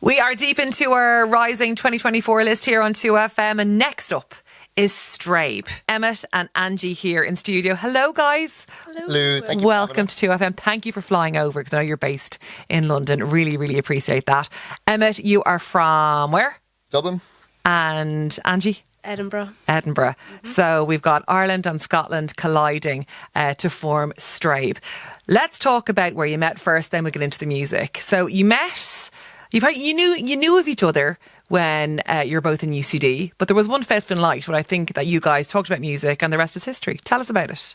We are deep into our Rising 2024 list here on 2FM, and next up is Strabe. Emmett and Angie here in studio. Hello, guys. Hello. Thank you. Welcome to 2FM. Thank you for flying over, because I know you're based in London. Really, really appreciate that. Emmett, you are from where? Dublin. And Angie? Edinburgh. Mm-hmm. So we've got Ireland and Scotland colliding to form Strabe. Let's talk about where you met first, then we'll get into the music. So you met, you knew of each other when you're both in UCD, but there was one Festival Night where I think that you guys talked about music, and the rest is history. Tell us about it.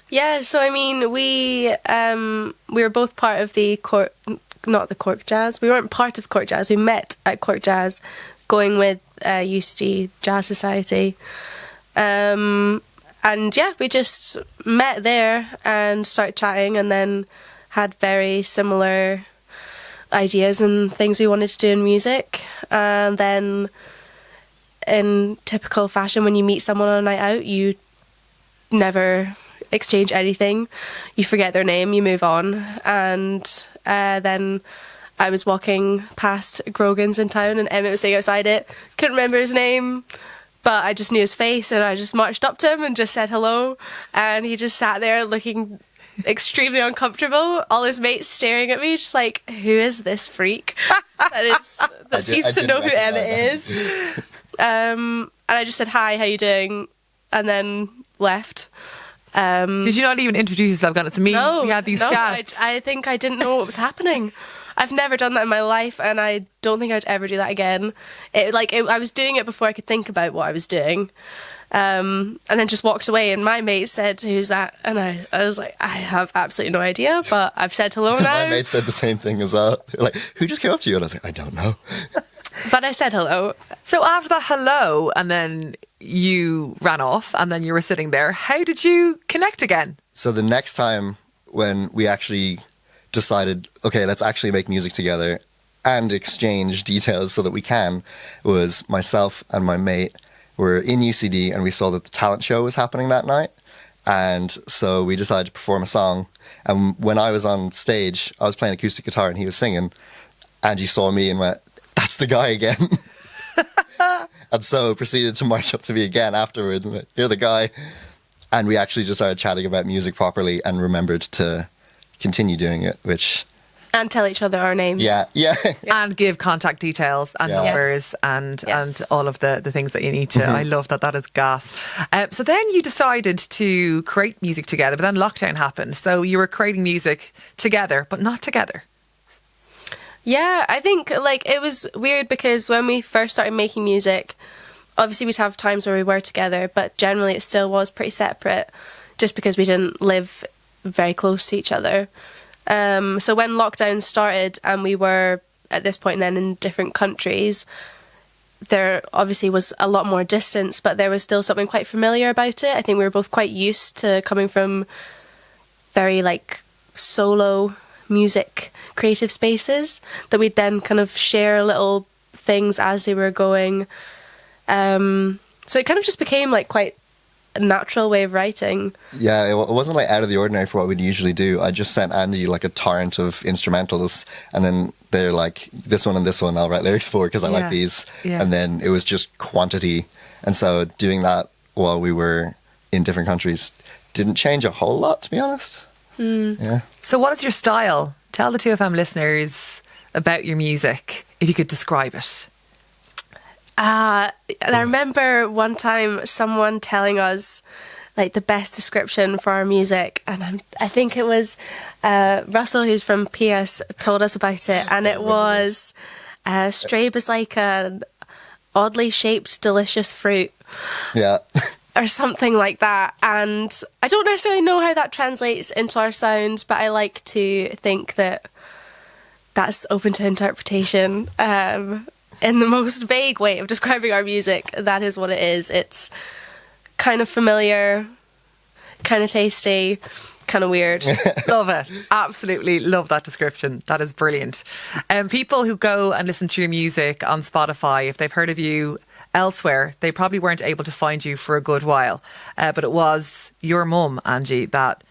Yeah, so I mean, we were both part of the not the Cork Jazz. We weren't part of Cork Jazz. We met at Cork Jazz, going with UCD Jazz Society. And yeah, we just met there and started chatting, and then had very similar ideas and things we wanted to do in music. And then in typical fashion, when you meet someone on a night out, you never exchange anything. You forget their name, you move on. And then I was walking past Grogan's in town, and Emmett was sitting outside it. Couldn't remember his name, but I just knew his face, and I just marched up to him and just said hello. And he just sat there looking extremely uncomfortable. All his mates staring at me, just like, who is this freak that seems to know who Emmett is? And I just said, hi, how you doing? And then left. Did you not even introduce yourself? It's me. No, we had these chats. I think I didn't know what was happening. I've never done that in my life, and I don't think I'd ever do that again. I was doing it before I could think about what I was doing, and then just walked away. And my mate said, "Who's that?" And I was like, "I have absolutely no idea, but I've said hello now." My mate said the same thing as well. Like, who just came up to you? And I was like, I don't know. But I said hello. So after that hello, and then you ran off, and then you were sitting there, how did you connect again? So the next time when we actually decided, okay, let's actually make music together and exchange details so that we can, was myself and my mate were in UCD, and we saw that the talent show was happening that night. And so we decided to perform a song. And when I was on stage, I was playing acoustic guitar and he was singing. Angie saw me and went, that's the guy again. And so proceeded to march up to me again afterwards and went, you're the guy. And we actually just started chatting about music properly and remembered to continue doing it, which... And tell each other our names. Yeah. And give contact details and numbers and all of the things that you need to. I love that. That is gas. So then you decided to create music together, but then lockdown happened. So you were creating music together, but not together. Yeah, I think it was weird because when we first started making music, obviously we'd have times where we were together, but generally it still was pretty separate just because we didn't live very close to each other. So when lockdown started and we were at this point then in different countries, there obviously was a lot more distance, but there was still something quite familiar about it. I think we were both quite used to coming from very solo music creative spaces that we'd then kind of share little things as they were going. So it kind of just became quite a natural way of writing. Yeah, it wasn't out of the ordinary for what we'd usually do. I just sent Andy a torrent of instrumentals, and then they're like, this one and this one I'll write lyrics for because I like these. Yeah. And then it was just quantity. And so doing that while we were in different countries didn't change a whole lot, to be honest. Yeah. So what is your style? Tell the 2FM listeners about your music, if you could describe it. And I remember one time someone telling us the best description for our music, and I think it was Russell, who's from PS, told us about it, and it was Strabe is like an oddly shaped delicious fruit. Yeah. Or something like that. And I don't necessarily know how that translates into our sound, but I like to think that that's open to interpretation. In the most vague way of describing our music, that is what it is. It's kind of familiar, kind of tasty, kind of weird. Love it. Absolutely love that description. That is brilliant. People who go and listen to your music on Spotify, if they've heard of you elsewhere, they probably weren't able to find you for a good while. But it was your mum, Angie, that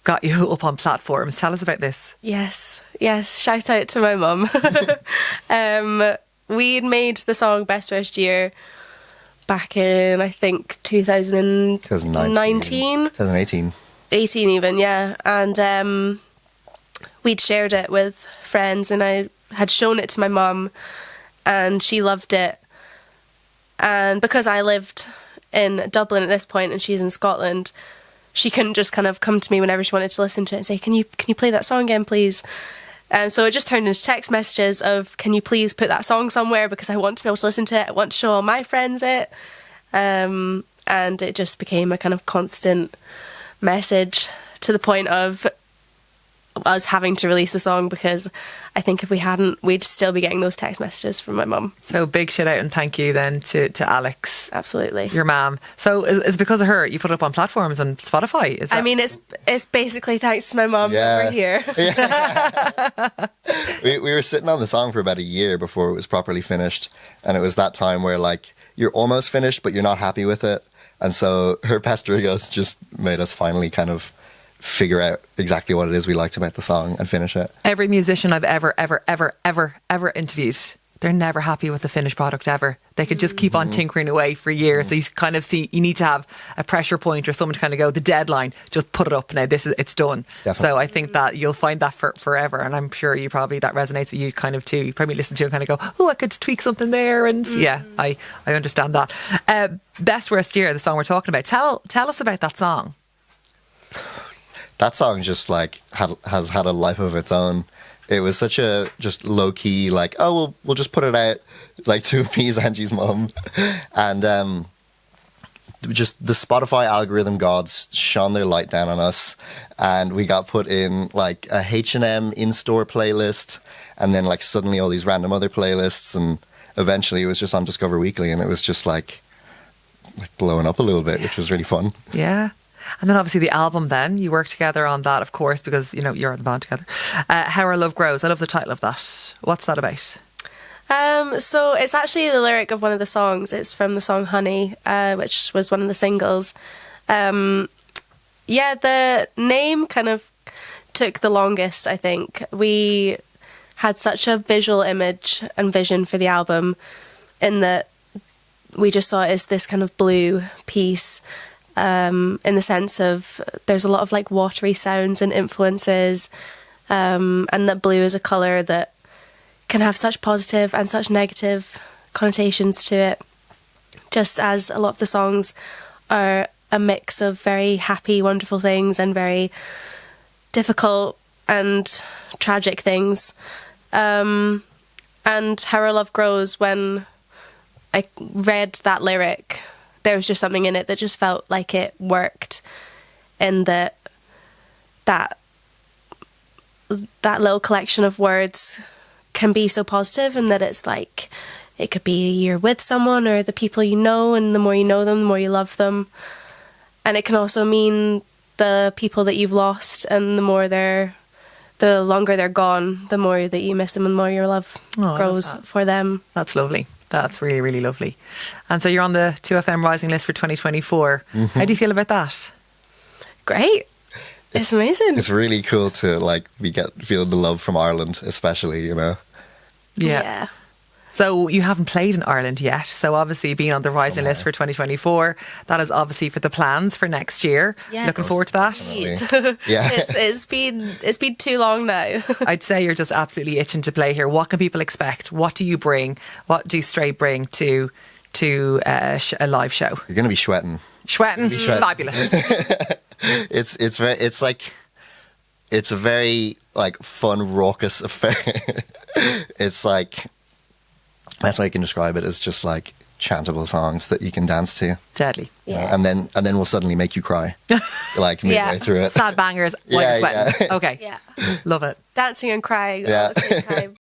got you up on platforms. Tell us about this. Yes. Shout out to my mum. We'd made the song Best Worst Year back in, I think, 2019. 2018. 18 even, yeah. And we'd shared it with friends, and I had shown it to my mum, and she loved it. And because I lived in Dublin at this point and she's in Scotland, she couldn't just kind of come to me whenever she wanted to listen to it and say, can you play that song again, please? And so it just turned into text messages of, can you please put that song somewhere, because I want to be able to listen to it, I want to show all my friends it. And it just became a kind of constant message, to the point of us having to release a song, because I think if we hadn't, we'd still be getting those text messages from my mum. So big shout out and thank you then to Alex. Absolutely. Your mum. So it's because of her you put it up on platforms and Spotify? Is that... I mean, it's basically thanks to my mum that we're here. we were sitting on the song for about a year before it was properly finished, and it was that time where like you're almost finished but you're not happy with it, and so her Pastorigos just made us finally kind of figure out exactly what it is we liked about the song and finish it. Every musician I've ever interviewed, they're never happy with the finished product ever. They could just keep on tinkering away for years. So you kind of see, you need to have a pressure point or someone to kind of go, the deadline, just put it up now, it's done. Definitely. So I think that you'll find that forever, and I'm sure that resonates with you kind of too. You probably listen to it and kind of go, oh, I could tweak something there, and yeah, I understand that. Best Worst Year, the song we're talking about. Tell us about that song. That song just like has had a life of its own. It was such a just low key, like, oh, we'll just put it out, like, to appease Angie's mum, and just the Spotify algorithm gods shone their light down on us, and we got put in like a H&M in-store playlist, and then like suddenly all these random other playlists, and eventually it was just on Discover Weekly, and it was just like blowing up a little bit, which was really fun. Yeah. And then obviously the album then, you work together on that, of course, because, you know, you're in the band together. How Our Love Grows. I love the title of that. What's that about? So it's actually the lyric of one of the songs. It's from the song Honey, which was one of the singles. The name kind of took the longest, I think. We had such a visual image and vision for the album, in that we just saw it as this kind of blue piece, in the sense of there's a lot of like watery sounds and influences, and that blue is a colour that can have such positive and such negative connotations to it, just as a lot of the songs are a mix of very happy, wonderful things and very difficult and tragic things. And How Our Love Grows, when I read that lyric, there was just something in it that just felt like it worked, in that little collection of words can be so positive, and that it's like it could be you're with someone or the people you know, and the more you know them, the more you love them. And it can also mean the people that you've lost, and the longer they're gone, the more that you miss them and the more your love grows for them. That's lovely. That's really, really lovely. And so you're on the 2FM Rising list for 2024. How do you feel about that? Great. It's amazing. It's really cool to like feel the love from Ireland, especially, you know. Yeah. So you haven't played in Ireland yet. So obviously being on the Rising list for 2024, that is obviously for the plans for next year. Yes. Looking forward to that. Yeah. It's been too long now. I'd say you're just absolutely itching to play here. What can people expect? What do you bring? What do Strabe bring to a live show? You're going to be sweating. Sweating? Fabulous. It's a very like fun, raucous affair. It's like, that's how I can describe it, as just like chantable songs that you can dance to. Deadly. Yeah. And then we'll suddenly make you cry, like midway through it. Sad bangers while you're sweating. Yeah. Okay. Yeah. Love it. Dancing and crying all at the same time.